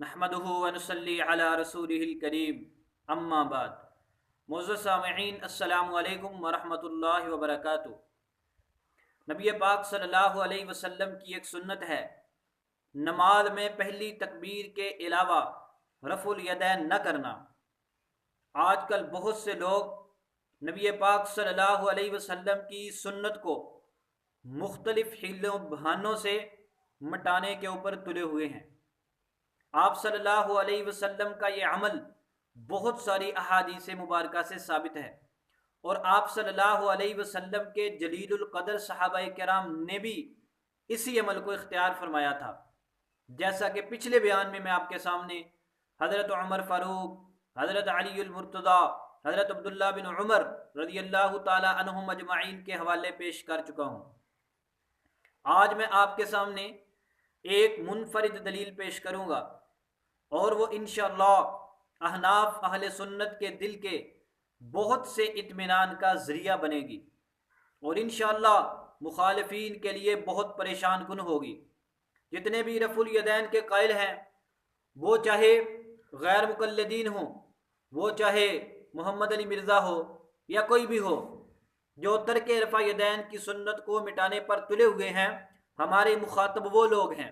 नहमदुहु व नुसल्ली अला रसूलिहिल करीम अम्मा बाद। मुअज़्ज़ज़ सामिईन अस्सलामु अलैकुम व रहमतुल्लाहि व बरकातुहू। नबी पाक सल्लल्लाहु अलैहि वसल्लम की एक सुन्नत है, नमाज में पहली तकबीर के अलावा रफ़ुल यदैन न करना। आजकल बहुत से लोग नबी पाक सल्लल्लाहु अलैहि वसल्लम की सुन्नत को मुख्तलिफ हीलों बहानों से मिटाने के ऊपर तुले हुए हैं। आप सल्लल्लाहु अलैहि वसल्लम का ये अमल बहुत सारी अहादीस मुबारका से साबित है और आप सल्लल्लाहु अलैहि वसल्लम के जलीलुल कदर सहाबाए किराम ने भी इसी अमल को इख्तियार फरमाया था। जैसा कि पिछले बयान में मैं आपके सामने हज़रत उमर फ़ारूक, हज़रत अली मुर्तज़ा, हज़रत अब्दुल्ला बिन उमर रज़ियल्लाहु ताला अन्हुम अजमाइन के हवाले पेश कर चुका हूँ। आज मैं आपके सामने एक मुनफरिद दलील पेश करूँगा और वो इंशाअल्लाह अहनाफ अहले सुन्नत के दिल के बहुत से इत्मीनान का ज़रिया बनेगी और इंशाअल्लाह मुखालिफीन के लिए बहुत परेशान कुन होगी। जितने भी रफ़ुल यदैन के कायल हैं, वो चाहे गैर मुक़ल्लिदीन हो, वो चाहे मोहम्मद अली मिर्ज़ा हो या कोई भी हो, जो तर्के रफ़ा यदैन की सुन्नत को मिटाने पर तुले हुए हैं, हमारे मुखातब वो लोग हैं।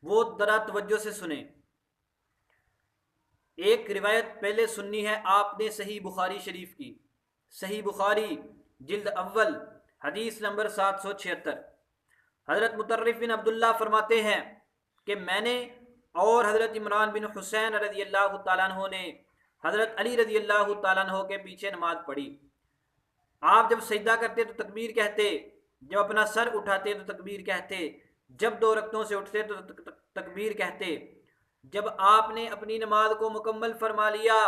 वो जरा तवज्जो से सुने। एक रिवायत पहले सुननी है आपने सही बुखारी शरीफ की। सही बुखारी जिल्द अव्वल हदीस नंबर 776। हज़रत मुतर्रिफ बिन अब्दुल्ला फरमाते हैं कि मैंने और हज़रत इमरान बिन हुसैन रज़ियल्लाहु ताला अन्हु ने हज़रत अली रज़ियल्लाहु ताला अन्हु के पीछे नमाज पढ़ी। आप जब सजदा करते तो तकबीर कहते, जब अपना सर उठाते तो तकबीर कहते, जब दो रकतों से उठते तो तकबीर कहते। जब आपने अपनी नमाज को मुकम्मल फरमा लिया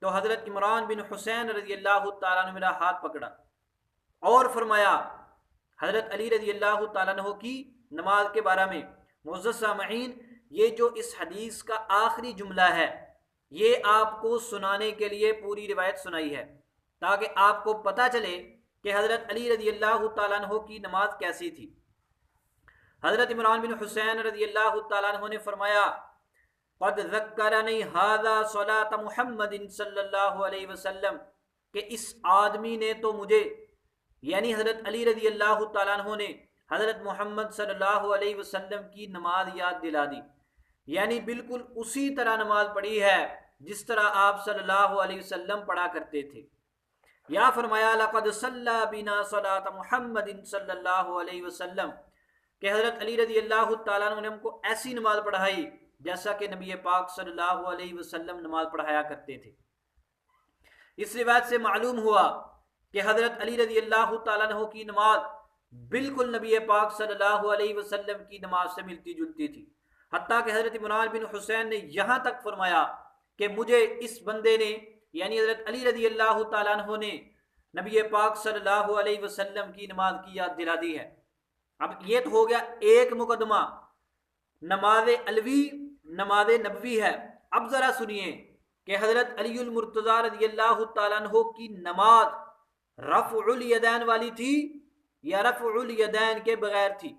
तो हज़रत इमरान बिन हुसैन रज़ियल्लाहु ताला अन्हु मेरा हाथ पकड़ा और फरमाया हज़रत अली रज़ियल्लाहु ताला अन्हु की नमाज के बारे में। मुअज़्ज़ज़ सामिईन, ये जो इस हदीस का आखिरी जुमला है, ये आपको सुनाने के लिए पूरी रिवायत सुनाई है ताकि आपको पता चले कि हज़रत अली रज़ियल्लाहु ताला अन्हु की नमाज कैसी थी। हज़रत इमरान बिन हुसैन रज़ियल्लाहु ताला अन्हु ने फरमाया, क़द ज़क्करनी हाज़ा सलात मुहम्मदिन सल्लल्लाहु अलैहि वसल्लम, कि इस आदमी ने तो मुझे, यानी हज़रत अली रज़ियल्लाहु ताला अन्हु ने हज़रत मोहम्मद सल्लल्लाहु अलैहि वसल्लम की नमाज याद दिला दी। यानी बिल्कुल उसी तरह नमाज पढ़ी है जिस तरह आप सल्लल्लाहु अलैहि वसल्लम पढ़ा करते थे। या फरमाया लक़द सल्ला बिना सलात मुहम्मदिन सल्लल्लाहु अलैहि वसल्लम, कि हज़रत अली रज़ियल्लाहु ताला अन्हु ने हमको ऐसी नमाज पढ़ाई जैसा कि नबी पाक सल्लल्लाहु अलैहि वसल्लम नमाज पढ़ाया करते थे। इस रिवायत से मालूम हुआ कि हज़रत अली रज़ियल्लाहु ताला अन्हु की नमाज बिल्कुल नबी पाक सल्लल्लाहु अलैहि वसल्लम की नमाज से मिलती जुलती थी। हत्ता कि हज़रत इमरान बिन हुसैन ने यहाँ तक फरमाया कि मुझे इस बंदे ने, यानी हज़रत अली रज़ियल्लाहु ताला अन्हु ने नबी पाक सल्लल्लाहु अलैहि वसल्लम की नमाज की याद दिला दी है। अब ये तो हो गया एक मुकदमा, नमाज अलवी नमाज नबवी है। अब ज़रा सुनिए कि हज़रत अली मुर्तज़ा रज़ियल्लाहु ताला अन्हु की नमाज रफ़उल यदैन वाली थी या रफ़उल यदैन के बगैर थी।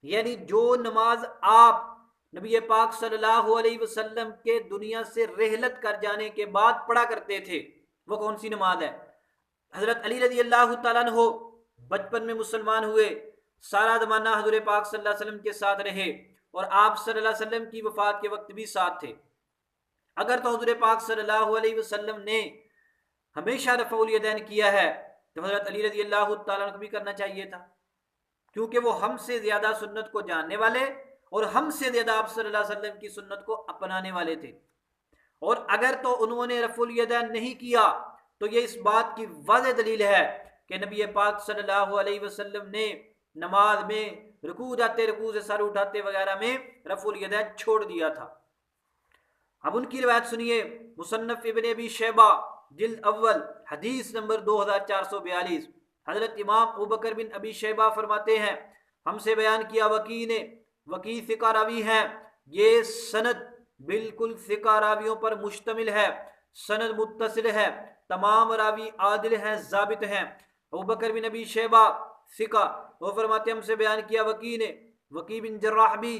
यानी जो नमाज आप नबी पाक सल्लल्लाहु अलैहि वसल्लम के दुनिया से रहलत कर जाने के बाद पढ़ा करते थे, वो कौन सी नमाज है? हज़रत अली रज़ियल्लाहु ताला अन्हु बचपन में मुसलमान हुए, सारा ज़माना हज़ूर पाक सल्लल्लाहु अलैहि वसल्लम के साथ रहे और आप सल्लल्लाहु अलैहि वसल्लम की वफ़ात के वक्त भी साथ थे। अगर तो हज़ूर पाक सल्लल्लाहु अलैहि वसल्लम ने हमेशा रफ़उल यदैन किया है तो हज़रत अली रज़ियल्लाहु ताला अन्हु को भी करना चाहिए था, क्योंकि वो हमसे ज़्यादा सुन्नत को जानने वाले और हमसे ज़्यादा आप सल्लल्लाहु अलैहि वसल्लम की सुन्नत को अपनाने वाले थे। और अगर तो उन्होंने रफ़उल यदैन नहीं किया तो ये इस बात की वाज़ेह दलील है कि नबी पाक सल्लल्लाहु अलैहि वसल्लम ने नमाज में रुकू जाते, रुकू से सर उठाते वगैरह में रफ़उल यदैन छोड़ दिया था। अब उनकी रिवायत सुनिए। मुसन्नफ इब्न अबी शैबा जिल्द अव्वल हदीस नंबर 2442। हज़रत इमाम अबू बकर बिन अबी शैबा फरमाते हैं, हमसे बयान किया वकी ने, वकी सिका रावी हैं, ये सनद बिल्कुल सिका रावियों पर मुश्तमिल है, सनद मुत्तसिल है, तमाम रावी आदिल हैं, ज़ाबित हैं। अबू बकर बिन अबी शैबा सिका, वो फरमाते हमसे बयान किया वकी ने, वकी बिन जर्राह भी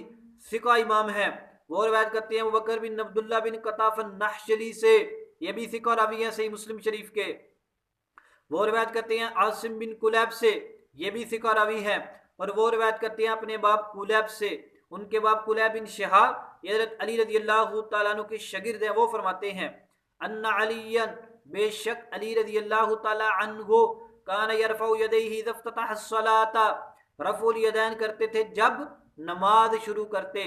सिका इमाम हैं, वो रिवायत करते हैं अबू बकर बिन अब्दुल्ला बिन कताफ नहशली से, ये भी सिक्का रावी हैं सही मुस्लिम शरीफ के। वो रिवायत करते हैं आसिम बिन कुलैब से, ये भी सिक्का रावी हैं। और वो रिवायत करते हैं अपने बाप कुलैब से, उनके बाप कुलैब बिन शहाब, ये हज़रत अली रज़ियल्लाहु तआला अन्हु के शागिर्द हैं। वो फरमाते हैं अन्ना अलियन, बेशक अली रज़ियल्लाहु तआला अन्हु, कान यरफउ यदैहि इज़ा इफ्ततह अस्सलाता, रफ़ुल यदैन करते थे जब नमाज शुरू करते,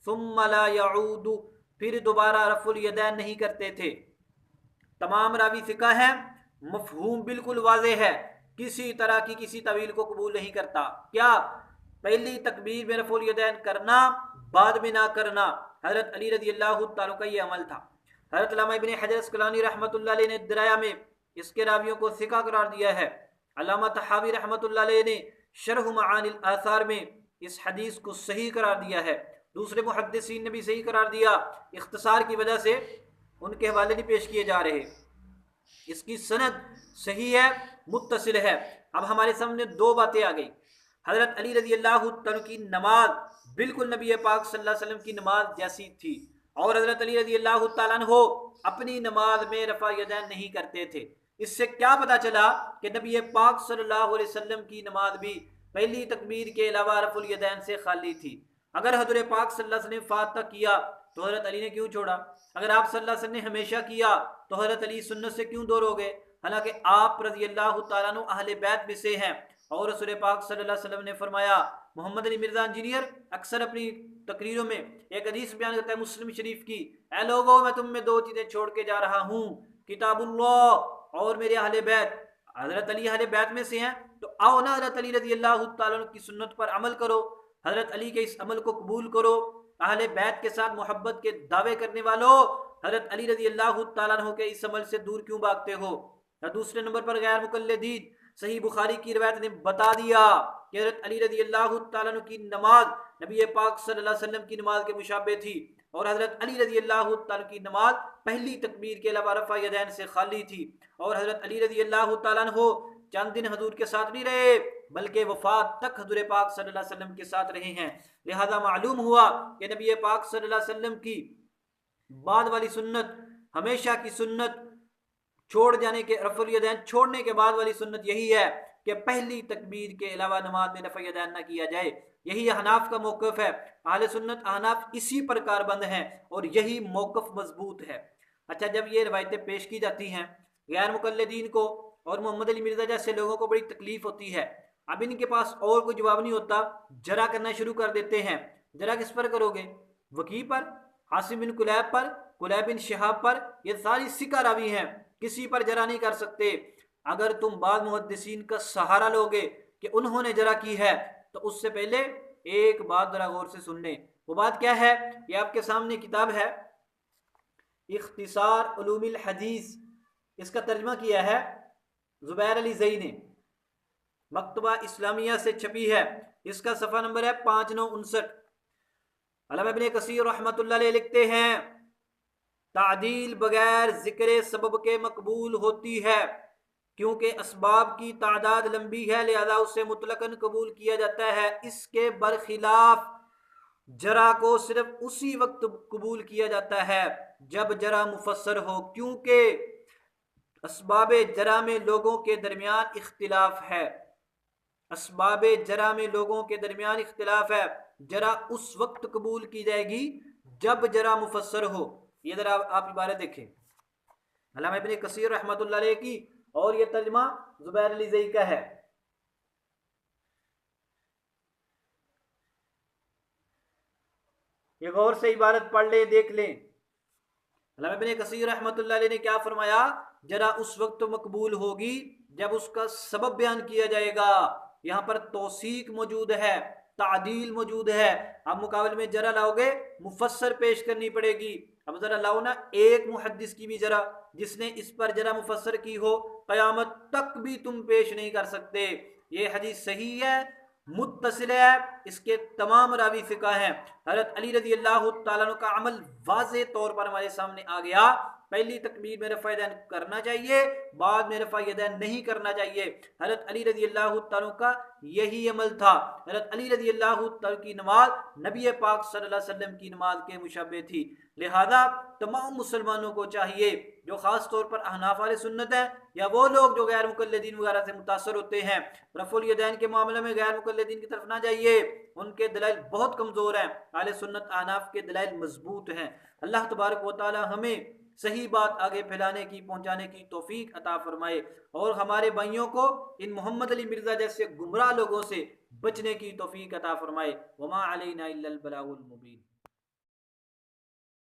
सुम्मा ला यऊदु, फिर दोबारा रफ़ुल यदैन नहीं करते थे। तमाम रावी सिका है, मफहूम बिल्कुल वाज़े है, किसी तरह की किसी तवील को कबूल नहीं करता। क्या? पहली तकबीर में रफ़ुल यदैन करना, बाद में ना करना, हज़रत अली रज़ियल्लाहु तआला का ये अमल था। हज़रत अल्लामा इब्न हजर अस्क़लानी रहमतुल्लाह अलैह ने दराया में इसके रावियों को सिका करार दिया है। अल्लामा तहावी रहमतुल्लाह अलैह ने शरह मआनिल आसार में इस हदीस को सही करार दिया है। दूसरे मुहद्दिसीन ने भी सही करार दिया, इख्तिसार की वजह से उनके हवाले नहीं पेश किए जा रहे। इसकी सनद सही है, मुत्तसिल है। अब हमारे सामने दो बातें आ गई। हजरत अली रज़ियल्लाहु तआला की नमाज बिल्कुल नबी पाक सल्लल्लाहु अलैहि वसल्लम की नमाज जैसी थी, और हजरत अली रज़ियल्लाहु तआला अन्हु अपनी नमाज में रफ़ा यदैन नहीं करते थे। इससे क्या पता चला कि नबी पाक सल्लल्लाहु अलैहि वसल्लम की नमाज भी पहली तकबीर के अलावा रफ़ुल यदैन से खाली थी। अगर हज़रत पाक सल्लल्लाहु अलैहि वसल्लम फातिहा किया तो हज़रत अली ने क्यों छोड़ा? अगर आप सल्लल्लाहु अलैहि वसल्लम ने हमेशा किया तो हज़रत अली सुन्नत से क्यों दूर हो गए? हालांकि आप रज़ियल्लाहु तआला अन्हु अहले बैत में से हैं, और रसूल पाक सल्लल्लाहु अलैहि वसल्लम ने फरमाया, मोहम्मद अली मिर्ज़ा इंजीनियर अक्सर अपनी तकरीरों में एक हदीस बयान करता है मुस्लिम शरीफ की, ऐ लोगों मैं तुम में दो चीज़ें छोड़ के जा रहा हूँ, किताबुल्लाह और मेरे अहले बैत। हज़रत अली अहले बैत में से हैं, तो आओ ना हज़रत अली रज़ियल्लाहु तआला अन्हु की सुन्नत पर अमल करो, हज़रत अली के इस अमल को कबूल करो। अहले बैत के साथ मोहब्बत के दावे करने वालों, हज़रत अली रज़ियल्लाहु तआला अन्हु के इस अमल से दूर क्यों भागते हो? या दूसरे नंबर पर गैर मुक़ल्लिदीन, सही बुखारी की रिवायत ने बता दिया कि हज़रत अली रज़ियल्लाहु तआला अन्हु की नमाज नबी पाक सल्लल्लाहु अलैहि वसल्लम की नमाज के मुशाबे थी, और हज़रत अली रज़ियल्लाहु तआला की नमाज पहली तकबीर के अलावा रफ़ा यदैन से खाली थी। और हज़रत अली रज़ियल्लाहु तआला अन्हु चंद दिन हजूर के साथ नहीं रहे, बल्कि वफात तक हजूर पाक सल्लल्लाहु अलैहि वसल्लम के साथ रहे हैं। लिहाजा मालूम हुआ कि नबी पाक सल्लल्लाहु अलैहि वसल्लम की बाद वाली सुन्नत, हमेशा की सुन्नत छोड़ जाने के, रफ़ुल यदैन छोड़ने के बाद वाली सुन्नत यही है कि पहली तकबीर के अलावा नमाज में रफ़ा यदैन ना किया जाए। यही अहनाफ का मौक़िफ़ है। अहले सुन्नत अहनाफ इसी प्रकार बंद हैं और यही मौक़िफ़ मजबूत है। अच्छा, जब ये रवायतें पेश की जाती हैं गैर मुक़ल्लिदीन को और मोहम्मद अली मिर्ज़ा जैसे लोगों को बड़ी तकलीफ़ होती है। अब इनके पास और कोई जवाब नहीं होता, जरा करना शुरू कर देते हैं। जरा किस पर करोगे? वकी पर, आसिम बिन कुलैब पर, कुलैब बिन शहाब पर, ये सारी सिका रावी हैं, किसी पर जरा नहीं कर सकते। अगर तुम बाद मुहद्दिसीन का सहारा लोगे कि उन्होंने जरा की है, तो उससे पहले एक बात जरा गौर से सुन लें। वो बात क्या है? ये आपके सामने किताब है इख्तिसार उलूमिल हदीस, इसका तर्जमा किया है ज़ुबैर अली ज़ई ने, मकतबा इस्लामिया से छपी है। इसका सफ़ा नंबर है 5959। अल्लामा इब्न कसीर रहमतुल्लाह अलैह लिखते हैं, तादील बगैर ज़िक्र सबब के मकबूल होती है, क्योंकि असबाब की तादाद लंबी है, लिहाजा उसे मुतलकन कबूल किया जाता है। इसके बरखिलाफ जरा को सिर्फ उसी वक्त कबूल किया जाता है जब जरा मुफस्सर हो, क्योंकि असबाब जरा में लोगों के दरमियान इख्तिलाफ है। असबाब जरा में लोगों के दरमियान इख्तिलाफ है। जरा उस वक्त कबूल की जाएगी जब जरा मुफस्सर हो। ये जरा आप इबारत देखें, अल्लामा इब्न कसीर रहमतुल्लाह अलैह की, और ये तर्जमा ज़ुबैर अली ज़ई का है। ये गौर से इबारत पढ़ ले, देख लें। अल्लामा इब्न कसीर रहमतुल्लाह अलैह ने क्या फरमाया? जरा उस वक्त मकबूल होगी जब उसका सबब बयान किया जाएगा। यहाँ पर तौसीक मौजूद है, तादील मौजूद है। आप मुकाबले में जरा लाओगे, मुफस्सर पेश करनी पड़ेगी। अब जरा लाओ ना एक मुहद्दिस की भी जरा, जिसने इस पर जरा मुफस्सर की हो, क़यामत तक भी तुम पेश नहीं कर सकते। ये हदीस सही है, मुत्तसिल है, इसके तमाम रावी फिका हैं। हज़रत अली रज़ियल्लाहु तआला अन्हु का अमल वाज़े तौर पर हमारे सामने आ गया। पहली तकबीर में रफ़ा यदैन करना चाहिए, बाद में रफ़ा यदैन नहीं करना चाहिए। हज़रत अली रज़ी अल्लाह तआला का यही अमल था। हज़रत अली रज़ी अल्लाह तआला की नमाज नबी पाक सल्लल्लाहु अलैहि वसल्लम की नमाज के मुशब्बे थी। लिहाजा तमाम मुसलमानों को चाहिए, जो ख़ास तौर पर अहनाफ वाले सुन्नत हैं या वो लोग जो गैर मुक़ल्लिदीन वगैरह से मुतासर होते हैं, रफ़ुल यदैन के मामले में गैर मुक़ल्लिदीन की तरफ ना जाइए, उनके दलाइल बहुत कमज़ोर हैं। अहले सुन्नत अहनाफ के दलाइल मजबूत हैं। अल्लाह तबारक व तआला हमें सही बात आगे फैलाने की, पहुंचाने की तौफीक अता फरमाए और हमारे भाइयों को इन मोहम्मद अली मिर्ज़ा जैसे गुमराह लोगों से बचने की तौफीक अता फरमाए। वमा अलैना इल्लल बलागुल मुबीन।